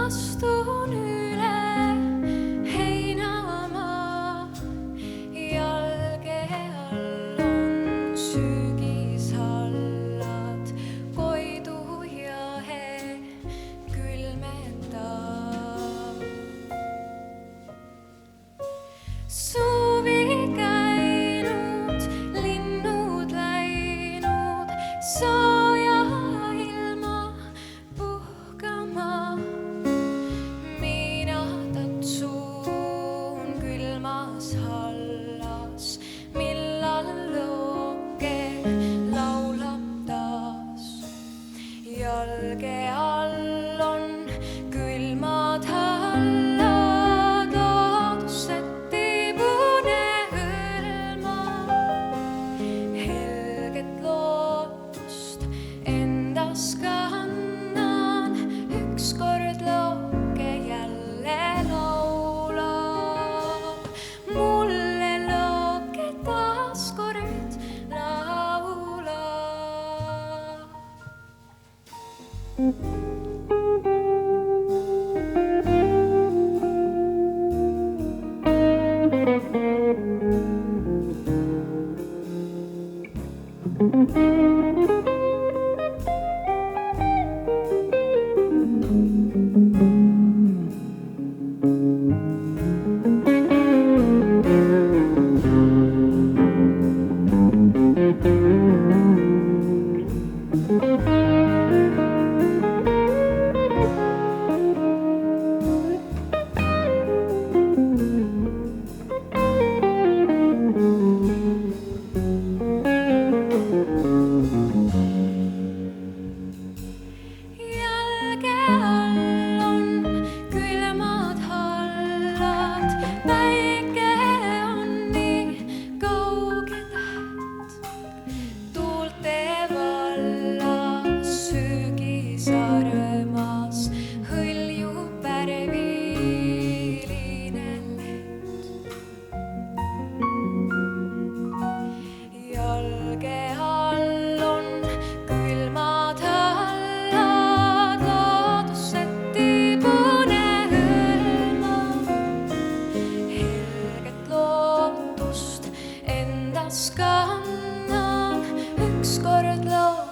Astun üle heinamaa, jalge all on sügishallad, Koidu jahe külmetab. Suvi käinud, linnud läinud, sooja ilma puhkama. Hallas, millal looke laulab taas. Jalge all on külmad hallad, looduseti pune hõlma. Helget lootust endas kannan, ükskord looke jälle laulab. Mulle looke taaskord laulab. Kannan ükskord loo.